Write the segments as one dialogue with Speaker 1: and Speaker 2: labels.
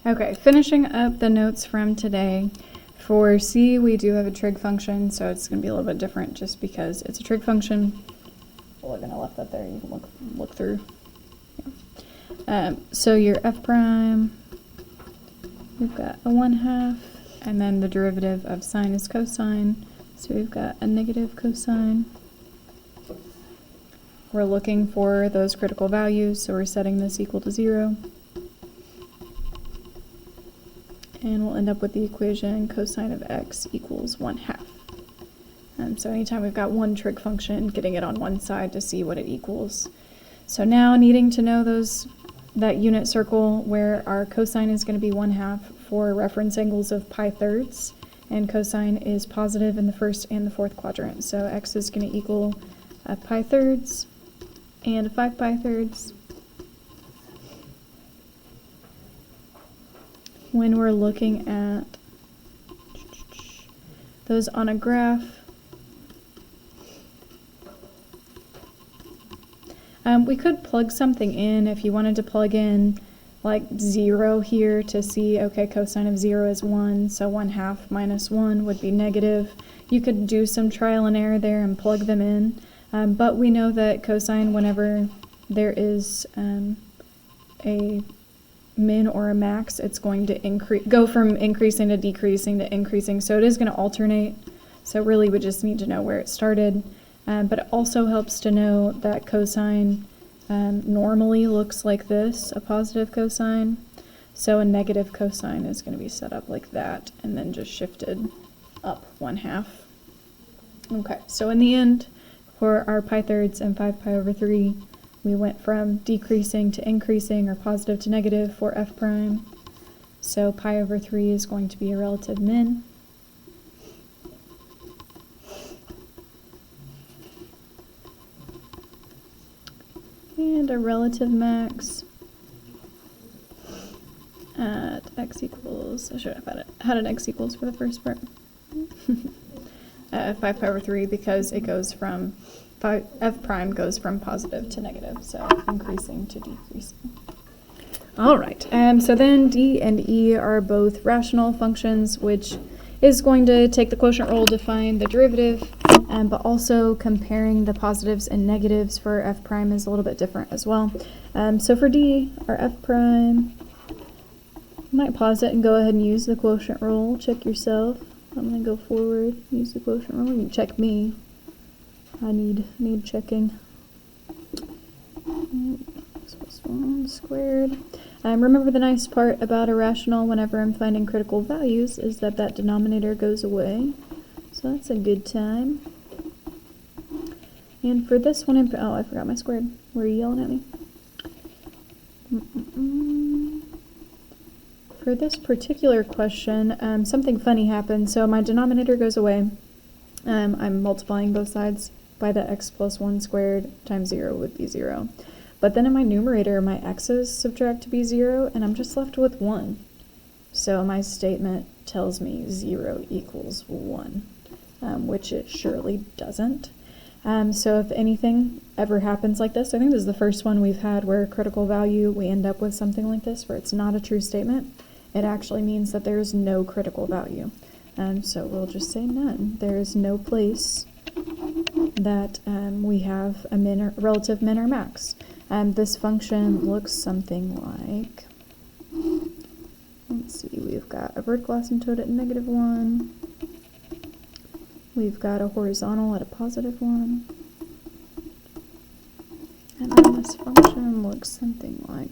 Speaker 1: Okay, finishing up the notes from today. For C, we do have a trig function, so it's going to be a little bit different just because it's a trig function. We're going to left that there. You can look through. Yeah. So your f prime, we've got a 1/2, and then the derivative of sine is cosine. So we've got a negative cosine. We're looking for those critical values, so we're setting this equal to 0. And we'll end up with the equation cosine of x equals 1/2. So anytime we've got one trig function, getting it on one side to see what it equals. So now needing to know that unit circle where our cosine is going to be 1/2 for reference angles of pi thirds, and cosine is positive in the first and the fourth quadrant. So x is going to equal a pi thirds and 5 pi thirds. When we're looking at those on a graph, we could plug something in if you wanted to plug in like 0 here to see, okay, cosine of 0 is 1, so 1/2 minus 1 would be negative. You could do some trial and error there and plug them in, but we know that cosine, whenever there is a min or a max, it's going to go from increasing to decreasing to increasing, so it is going to alternate. So really we just need to know where it started, but it also helps to know that cosine normally looks like this, a positive cosine, so a negative cosine is going to be set up like that and then just shifted up 1/2. Okay, so in the end, for our pi thirds and 5 pi over 3, we went from decreasing to increasing, or positive to negative, for f prime. So pi over 3 is going to be a relative min. And a relative max at x equals, I should have had an x equals for the first part. 5 pi over 3, because it goes from f prime goes from positive to negative, so increasing to decreasing. All right, so then D and E are both rational functions, which is going to take the quotient rule to find the derivative, but also comparing the positives and negatives for f prime is a little bit different as well. So for D, our f prime, you might pause it and go ahead and use the quotient rule. Check yourself. I'm going to go forward, use the quotient rule. You can check me. I need checking. X plus 1 squared. Remember, the nice part about a rational whenever I'm finding critical values is that that denominator goes away. So that's a good time. And for this one, oh, I forgot my squared. Were you yelling at me? For this particular question, something funny happened. So my denominator goes away. I'm multiplying both sides by the x plus 1 squared times 0 would be 0. But then in my numerator, my x's subtract to be 0, and I'm just left with 1. So my statement tells me 0 equals 1, which it surely doesn't. So if anything ever happens like this, I think this is the first one we've had where a critical value, we end up with something like this, where it's not a true statement. It actually means that there's no critical value. So we'll just say none. There's no place that we have a relative min or max. This function looks something like, let's see, we've got a vertical asymptote at -1. We've got a horizontal at a +1. And then this function looks something like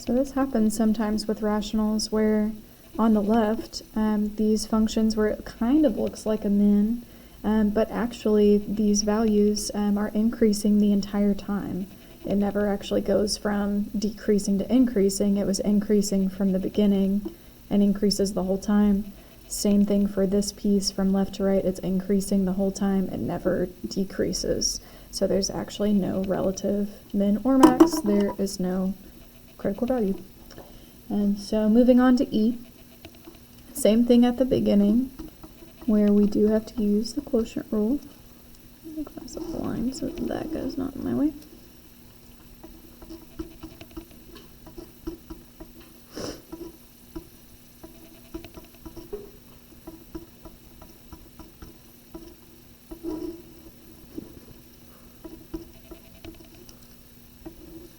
Speaker 1: So this happens sometimes with rationals where on the left, these functions where it kind of looks like a min, but actually these values are increasing the entire time. It never actually goes from decreasing to increasing. It was increasing from the beginning and increases the whole time. Same thing for this piece from left to right. It's increasing the whole time. It never decreases. So there's actually no relative min or max. There is no critical value. And so moving on to E, same thing at the beginning, where we do have to use the quotient rule. I think that's a line. so that goes not in my way.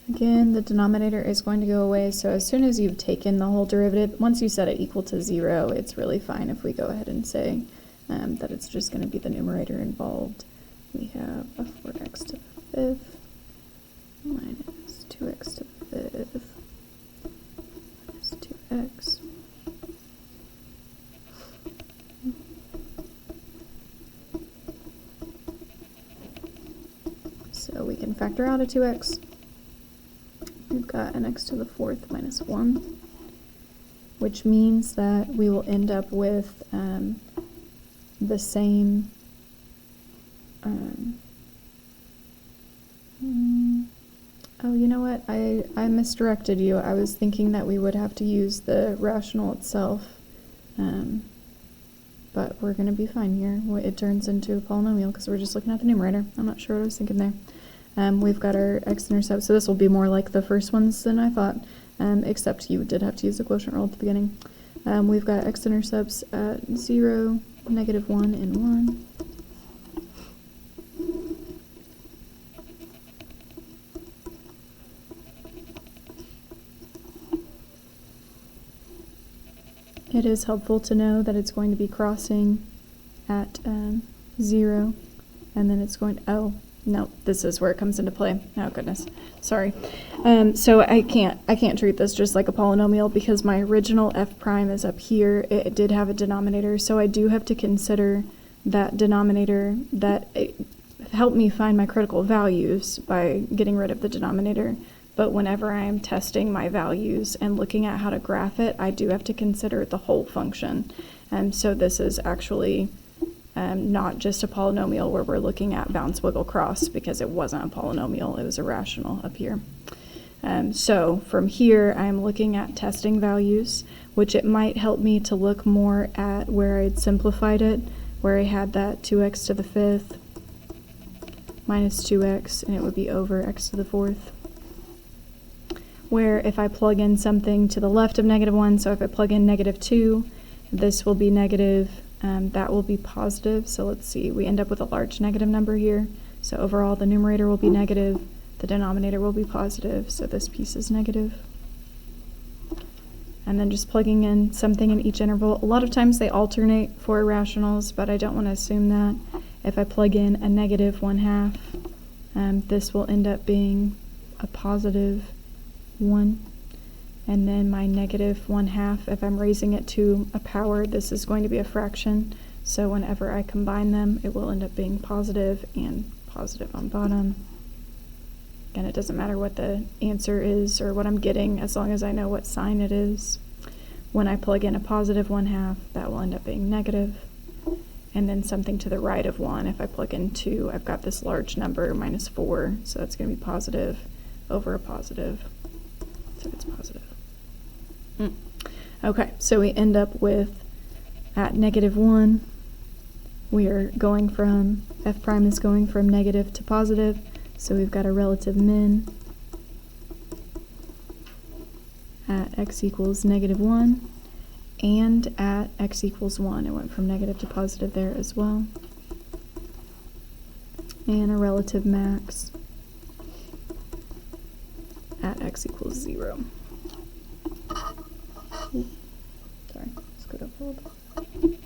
Speaker 1: Again, the denominator is going to go away, so as soon as you've taken the whole derivative, once you set it equal to 0, it's really fine if we go ahead and say that it's just going to be the numerator involved. We have a 4x to the 5th minus 2x to the 5th minus 2x. So we can factor out a 2x. We've got an x to the 4th minus 1, which means that we will end up with the same oh, you know what? I misdirected you. I was thinking that we would have to use the rational itself, but we're going to be fine here. It turns into a polynomial because we're just looking at the numerator. I'm not sure what I was thinking there. We've got our x-intercept, so this will be more like the first ones than I thought, except you did have to use the quotient rule at the beginning. We've got x-intercepts at 0, -1, and 1. It is helpful to know that it's going to be crossing at 0, and then it's going to, oh, no, this is where it comes into play. Oh goodness, sorry. So I can't treat this just like a polynomial because my original f prime is up here. It did have a denominator, so I do have to consider that denominator. That helped me find my critical values by getting rid of the denominator. But whenever I am testing my values and looking at how to graph it, I do have to consider the whole function. So this is actually not just a polynomial where we're looking at bounce, wiggle, cross, because it wasn't a polynomial, it was a rational up here. So from here, I'm looking at testing values, which it might help me to look more at where I'd simplified it, where I had that 2x to the 5th minus 2x, and it would be over x to the 4th. Where if I plug in something to the left of -1, so if I plug in -2, this will be negative, that will be positive. So let's see, we end up with a large negative number here. So overall the numerator will be negative, the denominator will be positive, so this piece is negative. And then just plugging in something in each interval. A lot of times they alternate for irrationals, but I don't want to assume that. If I plug in a -1/2, this will end up being a positive 1. And then my -1/2, if I'm raising it to a power, this is going to be a fraction. So whenever I combine them, it will end up being positive and positive on bottom. Again, it doesn't matter what the answer is or what I'm getting, as long as I know what sign it is. When I plug in a +1/2, that will end up being negative. And then something to the right of 1, if I plug in 2, I've got this large number, -4, so that's going to be positive over a positive. So it's positive. Okay, so we end up with, at -1, we are going from, f prime is going from negative to positive, so we've got a relative min at x equals -1, and at x equals 1. It went from negative to positive there as well. And a relative max at x equals 0. Sorry, scoot up a little bit.